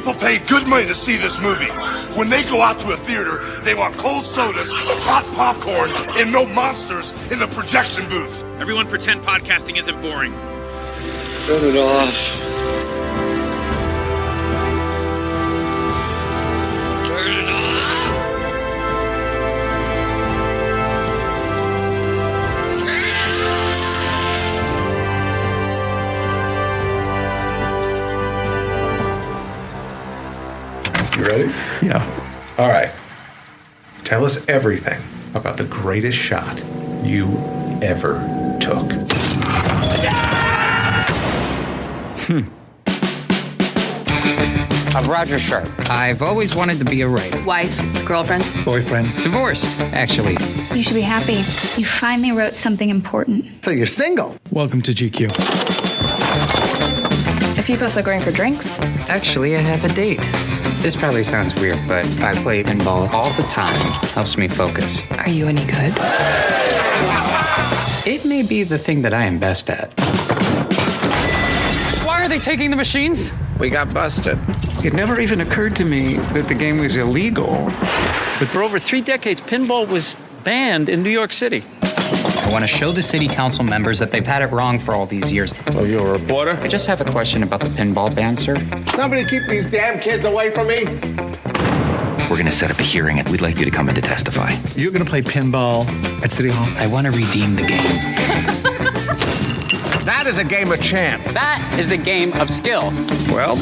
People pay good money to see this movie. When they go out to a theater, they want cold sodas, hot popcorn, and no monsters in the projection booth. Everyone pretend podcasting isn't boring. Turn it off. Turn it off. You ready? Yeah. All right. Tell us everything about the greatest shot you ever took. I'm Roger Sharpe. I've always wanted to be a writer. Wife, girlfriend, Boyfriend. Divorced, actually. You should be happy. You finally wrote something important. So you're single? Welcome to GQ. are people still going for drinks? Actually, I have a date. This probably sounds weird, but I play pinball all the time. Helps me focus. Are you any good? It may be the thing that I am best at. Why are they taking the machines? We got busted. It never even occurred to me that the game was illegal. But for over 3 decades, pinball was banned in New York City. I want to show the city council members that they've had it wrong for all these years. Oh, you're a reporter? I just have a question about the pinball ban, sir. Somebody keep these damn kids away from me. We're going to set up a hearing, and we'd like you to come in to testify. You're going to play pinball at City Hall? I want to redeem the game. That is a game of chance. That is a game of skill. Well,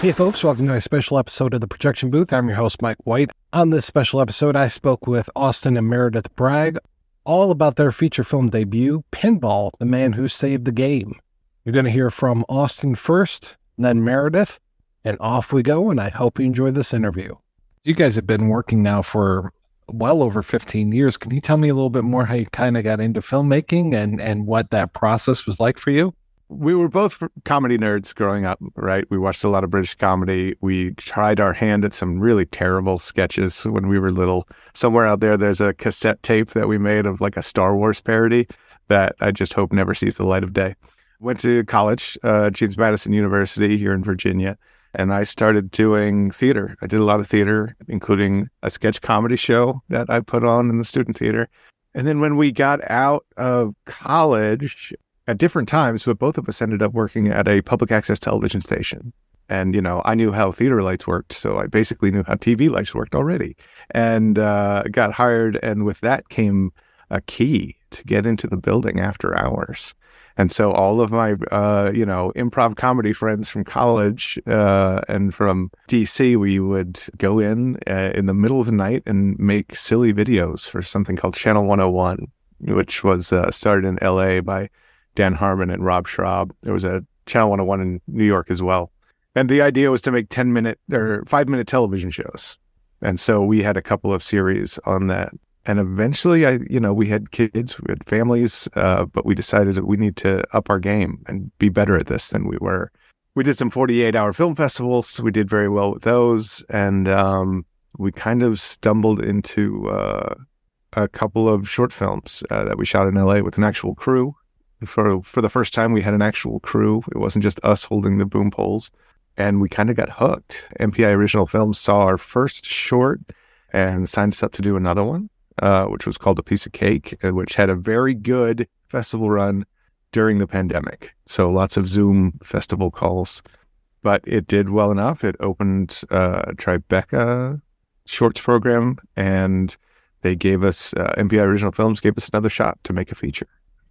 hey folks, welcome to a special episode of The Projection Booth. I'm your host, Mike White. On this special episode, I spoke with Austin and Meredith Bragg all about their feature film debut, Pinball, the Man Who Saved the Game. You're going to hear from Austin first, then Meredith, and off we go, and I hope you enjoy this interview. You guys have been working now for well over 15 years. Can you tell me a little bit more how you kind of got into filmmaking and what that process was like for you? We were both comedy nerds growing up, right? We watched a lot of British comedy. We tried our hand at some really terrible sketches when we were little. Somewhere out there, there's a cassette tape that we made of like a Star Wars parody that I just hope never sees the light of day. Went to college, James Madison University here in Virginia, and I started doing theater. I did a lot of theater, including a sketch comedy show that I put on in the student theater. And then when we got out of college, at different times, but both of us ended up working at a public access television station. And, you know, I knew how theater lights worked, so I basically knew how TV lights worked already. And got hired, and with that came a key to get into the building after hours. And so all of my, improv comedy friends from college and from DC, we would go in the middle of the night and make silly videos for something called Channel 101, which was started in LA by Dan Harmon and Roger Sharpe. There was a Channel 101 in New York as well. And the idea was to make 10-minute or 5-minute television shows. And so we had a couple of series on that. And eventually, we had kids, we had families, but we decided that we need to up our game and be better at this than we were. We did some 48-hour film festivals. We did very well with those. And we kind of stumbled into a couple of short films that we shot in LA with an actual crew. For the first time, we had an actual crew. It wasn't just us holding the boom poles. And we kind of got hooked. MPI Original Films saw our first short and signed us up to do another one, which was called A Piece of Cake, which had a very good festival run during the pandemic. So lots of Zoom festival calls. But it did well enough. It opened Tribeca Shorts program, and they gave us, MPI Original Films gave us another shot to make a feature.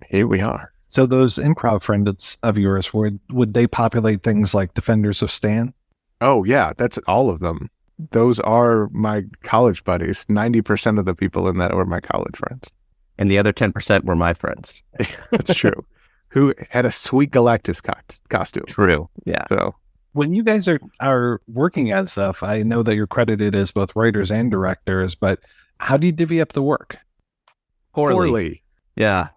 Here we are. So those improv friends of yours, would they populate things like Defenders of Stan? Oh, yeah, that's all of them. Those are my college buddies. 90% of the people in that were my college friends. And the other 10% were my friends. That's true. Who had a sweet Galactus costume. True, yeah. So when you guys are working at stuff, I know that you're credited as both writers and directors, but how do you divvy up the work? Poorly. Yeah.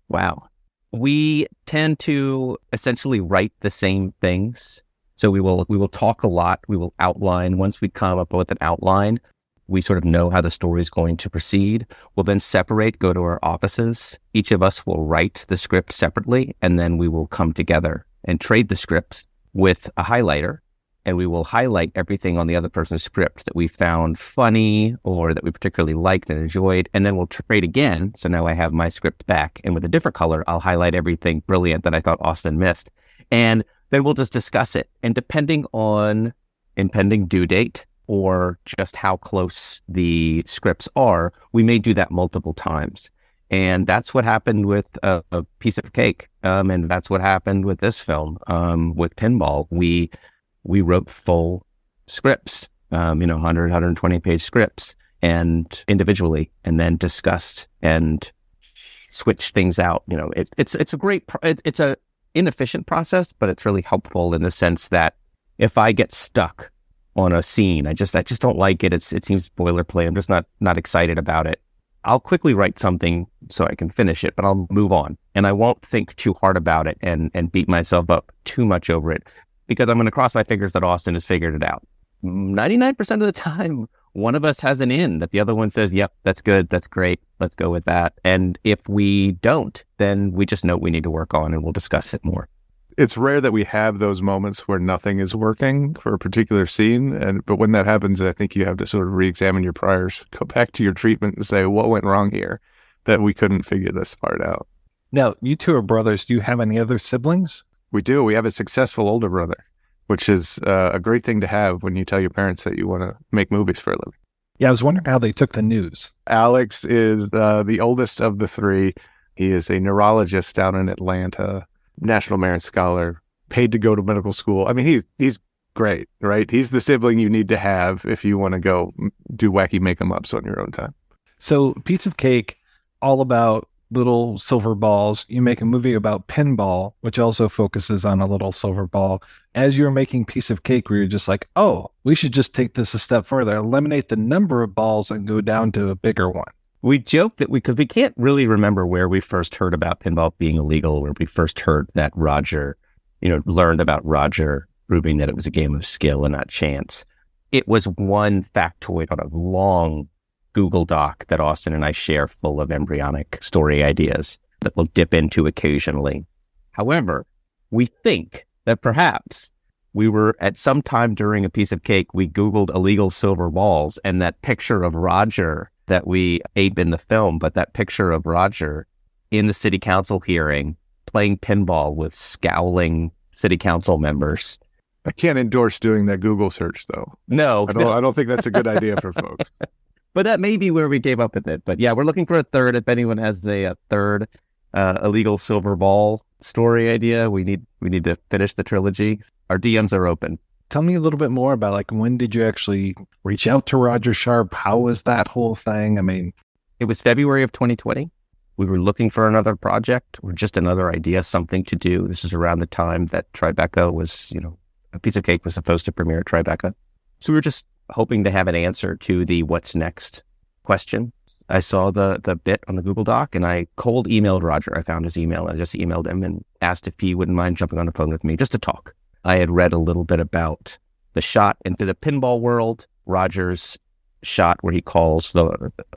Wow. We tend to essentially write the same things. So we will talk a lot. We will outline. Once we come up with an outline, We sort of know how the story is going to proceed. We'll then separate, go to our offices. Each of us will write the script separately, and then we will come together and trade the scripts with a highlighter, and we will highlight everything on the other person's script that we found funny or that we particularly liked and enjoyed, and then we'll trade again. So now I have my script back, and with a different color, I'll highlight everything brilliant that I thought Austin missed. And then we'll just discuss it. And depending on impending due date or just how close the scripts are, we may do that multiple times. And that's what happened with a Piece of Cake. And that's what happened with this film, with Pinball. We wrote full scripts, 100, 120 page scripts, and individually, and then discussed and switched things out. It's a inefficient process, but it's really helpful in the sense that if I get stuck on a scene, I just don't like it. It seems boilerplate. I'm just not excited about it. I'll quickly write something so I can finish it, but I'll move on. And I won't think too hard about it and beat myself up too much over it, because I'm going to cross my fingers that Austin has figured it out. 99% of the time, one of us has an in that the other one says, yep, that's good, that's great, let's go with that. And if we don't, then we just know we need to work on and we'll discuss it more. It's rare that we have those moments where nothing is working for a particular scene. But when that happens, I think you have to sort of re-examine your priors, go back to your treatment and say, what went wrong here that we couldn't figure this part out? Now, you two are brothers. Do you have any other siblings? We do. We have a successful older brother, which is a great thing to have when you tell your parents that you want to make movies for a living. Yeah, I was wondering how they took the news. Alex is the oldest of the three. He is a neurologist down in Atlanta, National Merit Scholar, paid to go to medical school. I mean, he's great, right? He's the sibling you need to have if you want to go do wacky make-em-ups on your own time. So, Piece of Cake, all about little silver balls. You make a movie about pinball, which also focuses on a little silver ball. As you were making Piece of Cake, were you just like, oh, we should just take this a step further, eliminate the number of balls and go down to a bigger one? We joke that because we can't really remember where we first heard about pinball being illegal, where we first heard that Roger, learned about Roger proving that it was a game of skill and not chance. It was one factoid on a long Google Doc that Austin and I share, full of embryonic story ideas that we'll dip into occasionally. However, we think that perhaps we were at some time during A Piece of Cake, we Googled illegal silver balls, and that picture of Roger that we ape in the film, but that picture of Roger in the city council hearing playing pinball with scowling city council members. I can't endorse doing that Google search, though. No. I don't think that's a good idea for folks. But that may be where we gave up with it. But yeah, we're looking for a third. If anyone has a third illegal silver ball story idea, we need to finish the trilogy. Our DMs are open. Tell me a little bit more about when did you actually reach out to Roger Sharpe? How was that whole thing? I mean, it was February of 2020. We were looking for another project or just another idea, something to do. This is around the time that Tribeca was, A Piece of Cake was supposed to premiere at Tribeca. So we were just hoping to have an answer to the what's next question. I saw the bit on the Google Doc and I cold emailed Roger. I found his email and I just emailed him and asked if he wouldn't mind jumping on the phone with me just to talk. I had read a little bit about the shot into the pinball world, Roger's shot where he calls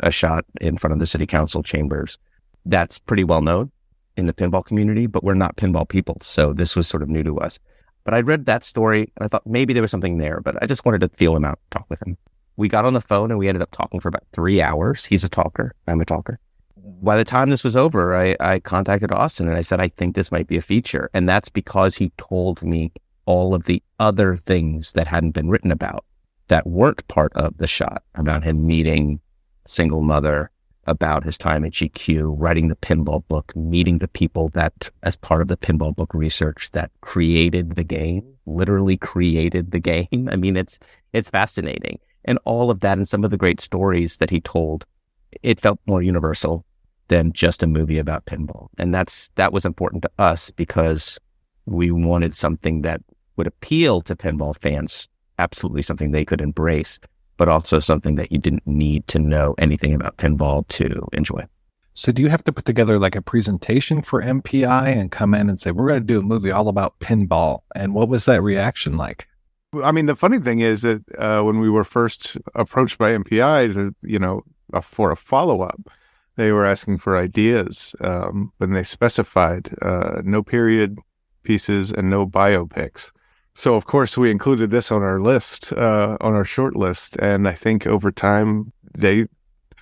a shot in front of the city council chambers. That's pretty well known in the pinball community, but we're not pinball people. So this was sort of new to us. But I read that story and I thought maybe there was something there, but I just wanted to feel him out, talk with him. We got on the phone and we ended up talking for about 3 hours. He's a talker. I'm a talker. By the time this was over, I contacted Austin and I said, I think this might be a feature. And that's because he told me all of the other things that hadn't been written about that weren't part of the shot, about him meeting single mother, about his time at GQ, writing the pinball book, meeting the people that, as part of the pinball book research, that created the game, literally created the game. I mean, it's fascinating. And all of that and some of the great stories that he told, it felt more universal than just a movie about pinball. And that was important to us because we wanted something that would appeal to pinball fans, absolutely something they could embrace, but also something that you didn't need to know anything about pinball to enjoy. So do you have to put together a presentation for MPI and come in and say, we're going to do a movie all about pinball? And what was that reaction like? I mean, the funny thing is that when we were first approached by MPI for a follow-up, they were asking for ideas, but they specified no period pieces and no biopics. So, of course, we included this on our list, on our short list, and I think over time they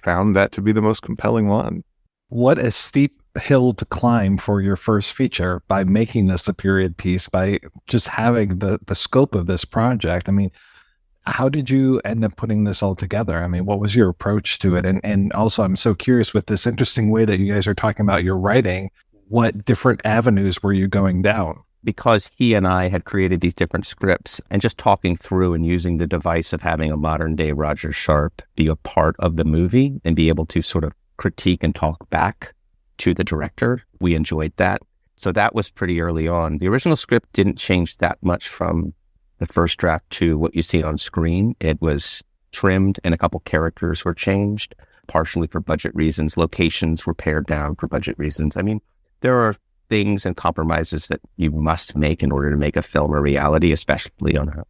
found that to be the most compelling one. What a steep hill to climb for your first feature by making this a period piece, by just having the scope of this project. I mean, how did you end up putting this all together? I mean, what was your approach to it? And also, I'm so curious with this interesting way that you guys are talking about your writing, what different avenues were you going down? Because he and I had created these different scripts and just talking through and using the device of having a modern day Roger Sharpe be a part of the movie and be able to sort of critique and talk back to the director, we enjoyed that. So that was pretty early on. The original script didn't change that much from the first draft to what you see on screen. It was trimmed and a couple characters were changed, partially for budget reasons. Locations were pared down for budget reasons. I mean, there are things and compromises that you must make in order to make a film a reality, especially on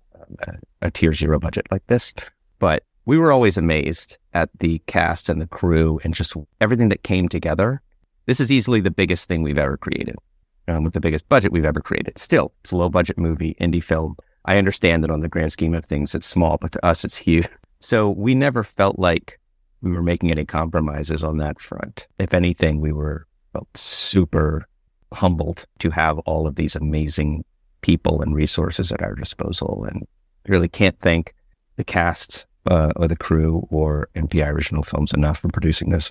a tier 0 budget like this. But we were always amazed at the cast and the crew and just everything that came together. This is easily the biggest thing we've ever created, with the biggest budget we've ever created. Still, it's a low budget movie, indie film. I understand that on the grand scheme of things, it's small, but to us, it's huge. So we never felt like we were making any compromises on that front. If anything, we felt super humbled to have all of these amazing people and resources at our disposal, and really can't thank the cast or the crew or MPI Original Films enough for producing this.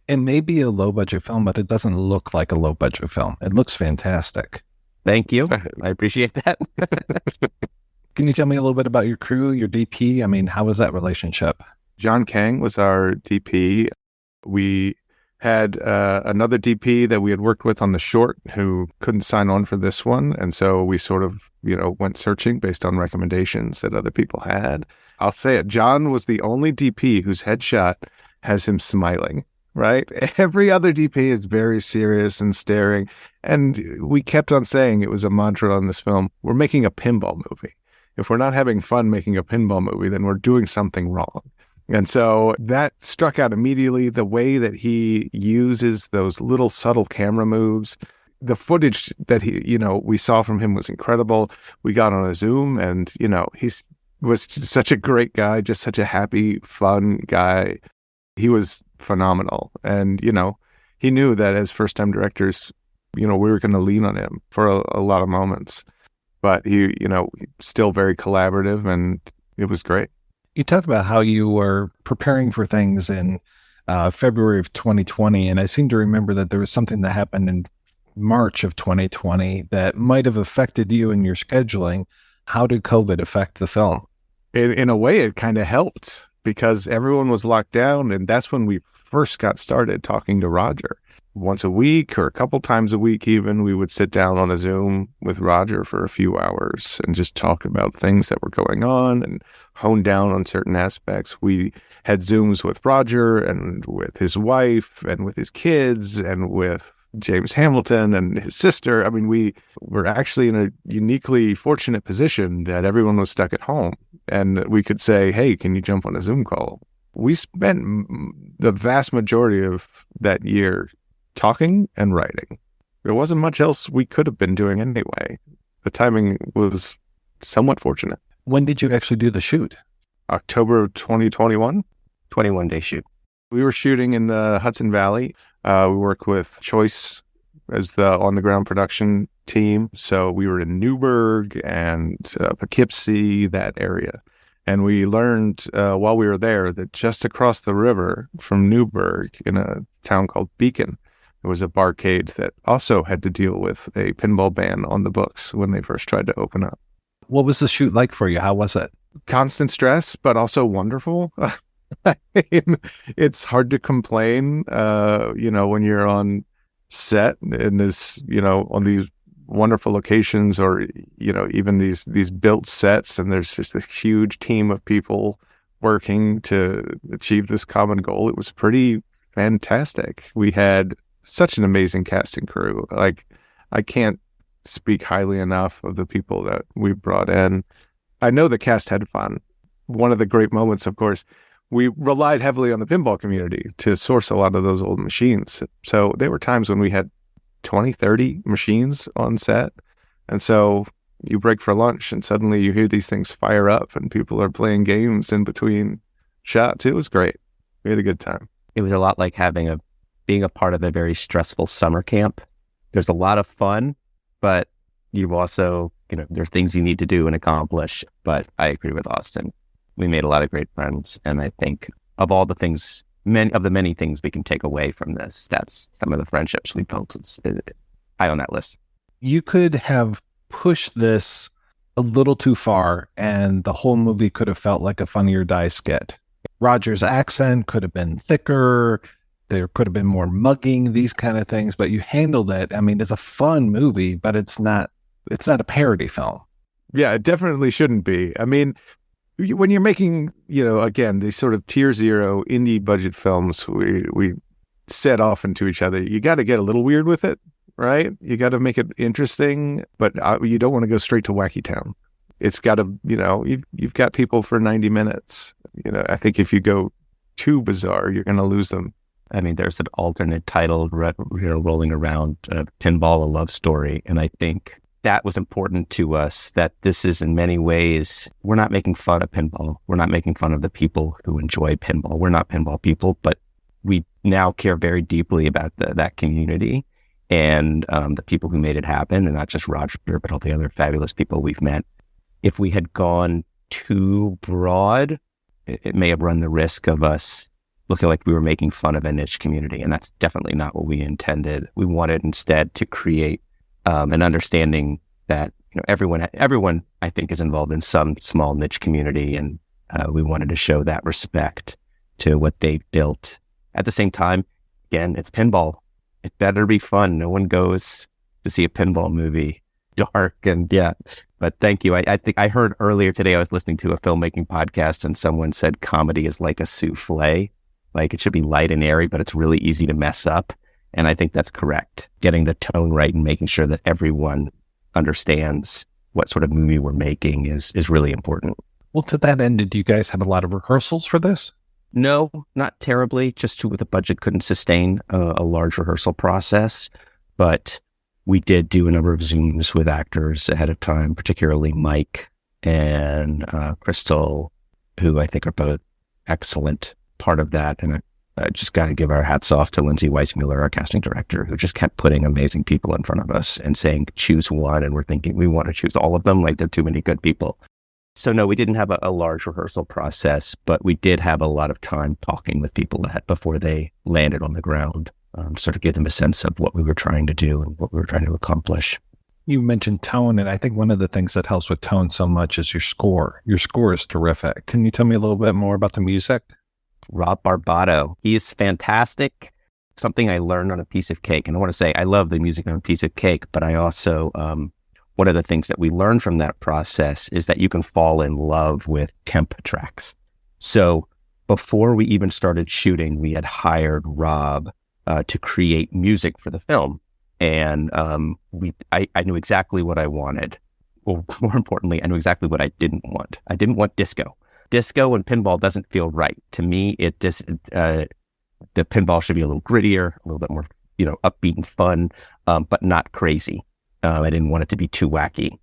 It may be a low budget film, but it doesn't look like a low budget film. It looks fantastic. Thank you. I appreciate that. Can you tell me a little bit about your crew, your DP? I mean, how was that relationship? John Kang was our DP. We had another DP that we had worked with on the short who couldn't sign on for this one. And so we sort of, went searching based on recommendations that other people had. I'll say it. John was the only DP whose headshot has him smiling, right? Every other DP is very serious and staring. And we kept on saying, it was a mantra on this film, we're making a pinball movie. If we're not having fun making a pinball movie, then we're doing something wrong. And so that struck out immediately, the way that he uses those little subtle camera moves. The footage that we saw from him was incredible. We got on a Zoom and, he was just such a great guy, just such a happy, fun guy. He was phenomenal. And, he knew that as first-time directors, we were going to lean on him for a lot of moments. But he, still very collaborative, and it was great. You talked about how you were preparing for things in February of 2020, and I seem to remember that there was something that happened in March of 2020 that might have affected you and your scheduling. How did COVID affect the film? In a way, it kind of helped because everyone was locked down, and that's when we first got started talking to Roger. Once a week or a couple times a week even, we would sit down on a Zoom with Roger for a few hours and just talk about things that were going on and hone down on certain aspects. We had Zooms with Roger and with his wife and with his kids and with James Hamilton and his sister. I mean, we were actually in a uniquely fortunate position that everyone was stuck at home and that we could say, hey, can you jump on a Zoom call? We spent the vast majority of that year talking and writing. There wasn't much else we could have been doing anyway. The timing was somewhat fortunate. When did you actually do the shoot? October of 2021. 21-day shoot. We were shooting in the Hudson Valley. We work with Choice as the on-the-ground production team. So we were in Newburgh and Poughkeepsie, that area. And we learned while we were there that just across the river from Newburgh in a town called Beacon, there was a barcade that also had to deal with a pinball ban on the books when they first tried to open up. What was the shoot like for you? How was it? Constant stress, but also wonderful. It's hard to complain, when you're on set in this, on these wonderful locations or, even these built sets. And there's just a huge team of people working to achieve this common goal. It was pretty fantastic. We had such an amazing cast and crew. Like, I can't speak highly enough of the people that we brought in. I know the cast had fun. One of the great moments, of course, we relied heavily on the pinball community to source a lot of those old machines. So there were times when we had 20, 30 machines on set. And so you break for lunch and suddenly you hear these things fire up and people are playing games in between shots. It was great. We had a good time. It was a lot like being a part of a very stressful summer camp. There's a lot of fun, but you've also, there are things you need to do and accomplish. But I agree with Austin. We made a lot of great friends. And I think of all the things, many things we can take away from this, that's some of the friendships we built. It's high on that list. You could have pushed this a little too far and the whole movie could have felt like a Funny or Die skit. Roger's accent could have been thicker. There could have been more mugging, these kind of things, but you handled it. I mean, it's a fun movie, but it's not a parody film. Yeah, it definitely shouldn't be. I mean, when you're making, again, these sort of tier zero indie budget films, we set off into each other. You got to get a little weird with it, right? You got to make it interesting, but you don't want to go straight to Wacky Town. It's got to, you've got people for 90 minutes. I think if you go too bizarre, you're going to lose them. I mean, there's an alternate title rolling around, Pinball, a Love Story. And I think that was important to us, that this is in many ways, we're not making fun of pinball. We're not making fun of the people who enjoy pinball. We're not pinball people, but we now care very deeply about that community and the people who made it happen, and not just Roger, but all the other fabulous people we've met. If we had gone too broad, it may have run the risk of us looking like we were making fun of a niche community, and that's definitely not what we intended. We wanted instead to create an understanding that everyone I think is involved in some small niche community, and we wanted to show that respect to what they've built. At the same time, again, it's pinball. It better be fun. No one goes to see a pinball movie dark and But thank you. I think I heard earlier today, I was listening to a filmmaking podcast and someone said comedy is like a souffle. Like it should be light and airy, but it's really easy to mess up. And I think that's correct. Getting the tone right and making sure that everyone understands what sort of movie we're making is really important. Well, to that end, did you guys have a lot of rehearsals for this? No, not terribly. Just the budget couldn't sustain a large rehearsal process. But we did do a number of Zooms with actors ahead of time, particularly Mike and Crystal, who I think are both excellent part of that. And I just got to give our hats off to Lindsay Weissmuller, our casting director, who just kept putting amazing people in front of us and saying, choose one. And we're thinking, we want to choose all of them. Like, there are too many good people. So no, we didn't have a large rehearsal process, but we did have a lot of time talking with people before they landed on the ground, sort of give them a sense of what we were trying to do and what we were trying to accomplish. You mentioned tone, and I think one of the things that helps with tone so much is your score. Your score is terrific. Can you tell me a little bit more about the music? Rob Barbato. He is fantastic. Something I learned on a piece of cake. And I want to say I love the music on a piece of cake, but I also, one of the things that we learned from that process is that you can fall in love with temp tracks. So before we even started shooting, we had hired Rob to create music for the film. And I knew exactly what I wanted. Well, more importantly, I knew exactly what I didn't want. I didn't want disco. Disco and pinball doesn't feel right. To me, the pinball should be a little grittier, a little bit more, upbeat and fun, but not crazy. I didn't want it to be too wacky.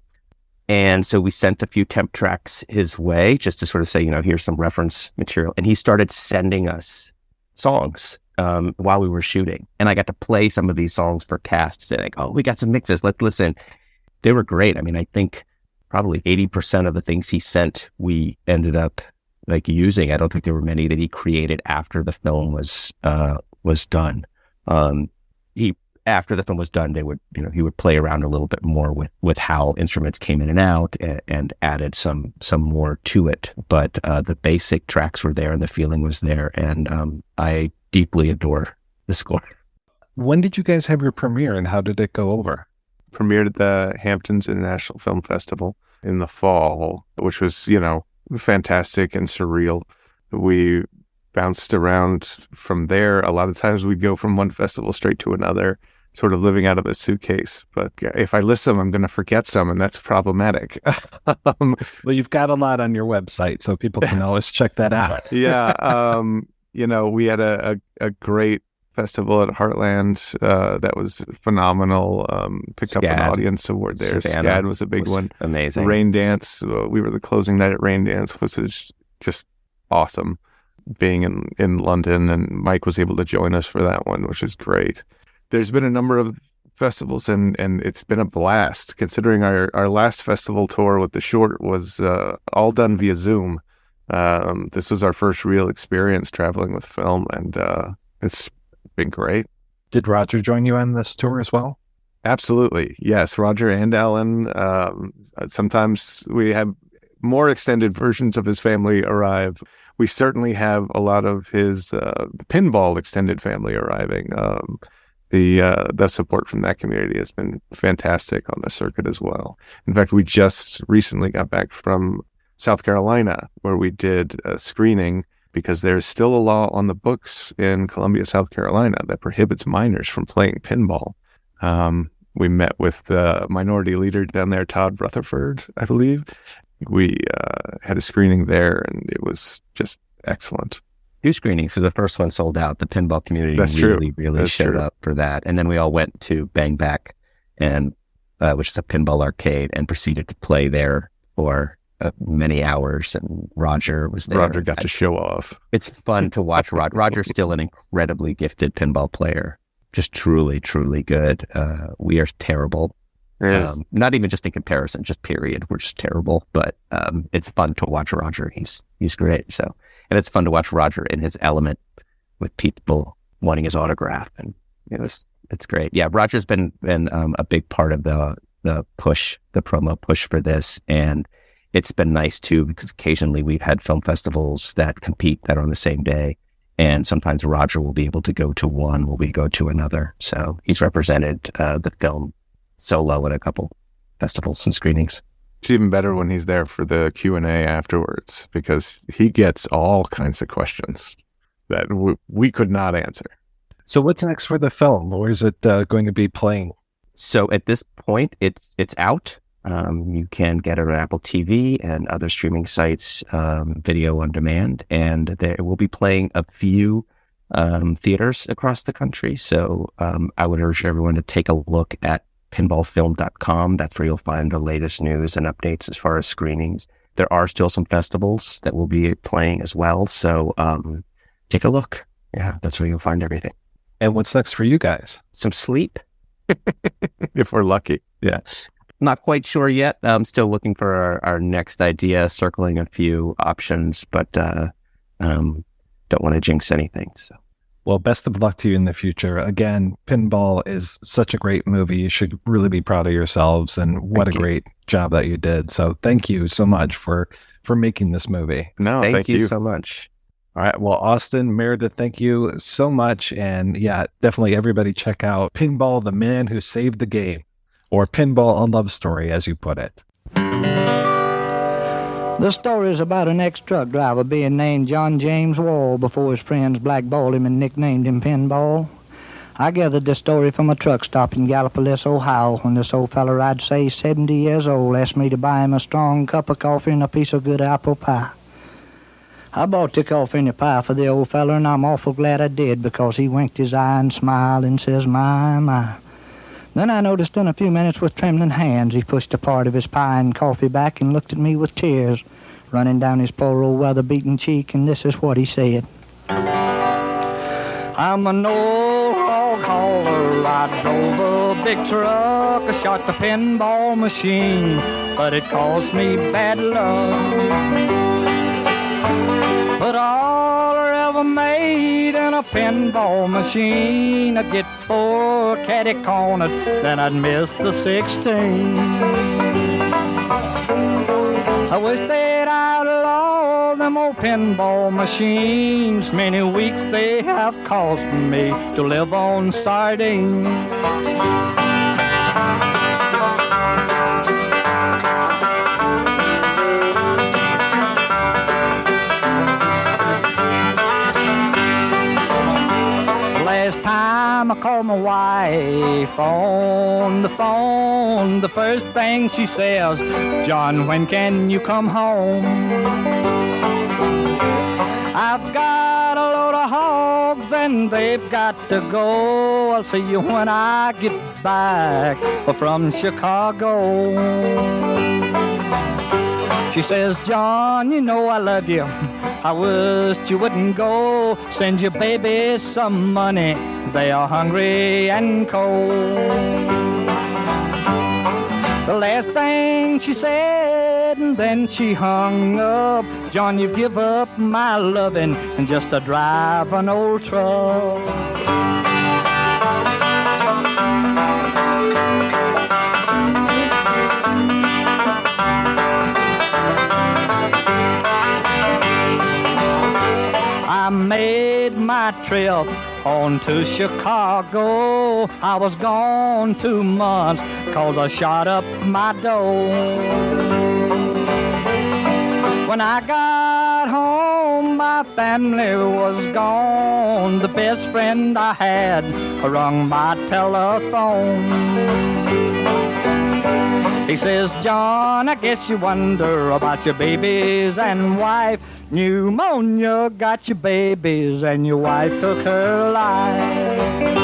And so we sent a few temp tracks his way just to sort of say, here's some reference material. And he started sending us songs while we were shooting. And I got to play some of these songs for cast. They're like, oh, we got some mixes. Let's listen. They were great. I mean, I think probably 80% of the things he sent, we ended up using. I don't think there were many that he created after the film was done. After the film was done, he would play around a little bit more with how instruments came in and out and added some more to it. But the basic tracks were there and the feeling was there. And I deeply adore the score. When did you guys have your premiere and how did it go over? Premiered at the Hamptons International Film Festival in the fall, which was, fantastic and surreal. We bounced around from there. A lot of times we'd go from one festival straight to another. sort of living out of a suitcase. But if I list them, I'm going to forget some, and that's problematic. Well, you've got a lot on your website, so people can always check that out. Yeah. We had a great festival at Heartland that was phenomenal. Picked up an audience award there. SCAD was a big one. Amazing. Rain Dance. We were the closing night at Rain Dance, which was just awesome. Being in London, and Mike was able to join us for that one, which is great. There's been a number of festivals, and it's been a blast. Considering our last festival tour with the short was all done via Zoom. This was our first real experience traveling with film, and it's been great. Did Roger join you on this tour as well? Absolutely. Yes, Roger and Alan. Sometimes we have more extended versions of his family arrive. We certainly have a lot of his pinball extended family arriving. The support from that community has been fantastic on the circuit as well. In fact, we just recently got back from South Carolina, where we did a screening, because there's still a law on the books in Columbia, South Carolina, that prohibits minors from playing pinball. We met with the minority leader down there, Todd Rutherford, I believe. We had a screening there, and it was just excellent. 2 screenings. So the first one sold out. The pinball community really showed up for that. And then we all went to Bang Back, and which is a pinball arcade, and proceeded to play there for many hours. And Roger was there. Roger got to show off. It's fun to watch. Roger's still an incredibly gifted pinball player. Just truly, truly good. We are terrible. Yes. Not even just in comparison, just period. We're just terrible. But it's fun to watch Roger. He's great. So, and it's fun to watch Roger in his element with people wanting his autograph, and it's great. Yeah, Roger's been a big part of the push, the promo push for this, and it's been nice too, because occasionally we've had film festivals that compete that are on the same day, and sometimes Roger will be able to go to one while we go to another. So he's represented the film solo at a couple festivals and screenings. It's even better when he's there for the Q&A afterwards, because he gets all kinds of questions that we could not answer. So what's next for the film? Or is it going to be playing? So at this point, it's out. You can get it on Apple TV and other streaming sites, video on demand, and it will be playing a few theaters across the country. So I would urge everyone to take a look at pinballfilm.com. That's where you'll find the latest news and updates as far as screenings. There are still some festivals that will be playing as well. So take a look. Yeah, that's where you'll find everything. And what's next for you guys? Some sleep. If we're lucky. Yes. Not quite sure yet. I'm still looking for our next idea, circling a few options, but don't want to jinx anything. So. Well, best of luck to you in the future. Again, Pinball is such a great movie. You should really be proud of yourselves, and what a great job that you did. So thank you so much for making this movie. No, thank you so much. All right. Well, Austin, Meredith, thank you so much. And yeah, definitely everybody check out Pinball, the Man Who Saved the Game, or Pinball, a Love Story, as you put it. The story is about an ex-truck driver being named John James Wall before his friends blackballed him and nicknamed him Pinball. I gathered this story from a truck stop in Gallipolis, Ohio, when this old fella, I'd say 70 years old, asked me to buy him a strong cup of coffee and a piece of good apple pie. I bought the coffee and the pie for the old fella, and I'm awful glad I did, because he winked his eye and smiled and says, "My, my." Then I noticed in a few minutes with trembling hands he pushed a part of his pie and coffee back and looked at me with tears running down his poor old weather-beaten cheek, and this is what he said. "I'm an old hog hauler. I drove a big truck. I shot the pinball machine, but it cost me bad luck. But all I ever made in a pinball machine, I'd get 4 catty-cornered, then I'd miss the 16. I wish they'd outlaw them old pinball machines. Many weeks they have cost me to live on sardines. Last time I called my wife, wife on the phone. The first thing she says, John, when can you come home? I've got a load of hogs and they've got to go. I'll see you when I get back from Chicago. She says, John, you know I love you. I wish you wouldn't go. Send your baby some money. They are hungry and cold. The last thing she said, and then she hung up. John, you give up my loving and just to drive an old truck. I made my trip on to Chicago. I was gone 2 months 'cause I shot up my door. When I got home, my family was gone. The best friend I had rung my telephone. He says, John, I guess you wonder about your babies and wife. Pneumonia got your babies and your wife took her life.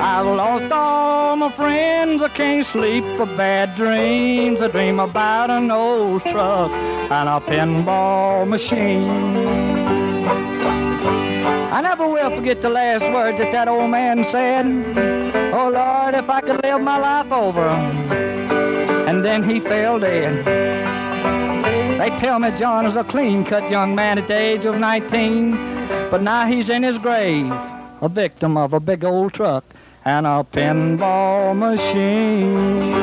I've lost all my friends, I can't sleep for bad dreams. I dream about an old truck and a pinball machine. I never will forget the last words that old man said. Oh Lord, if I could live my life over. And then he fell dead. They tell me John is a clean-cut young man at the age of 19, but now he's in his grave, a victim of a big old truck and a pinball machine.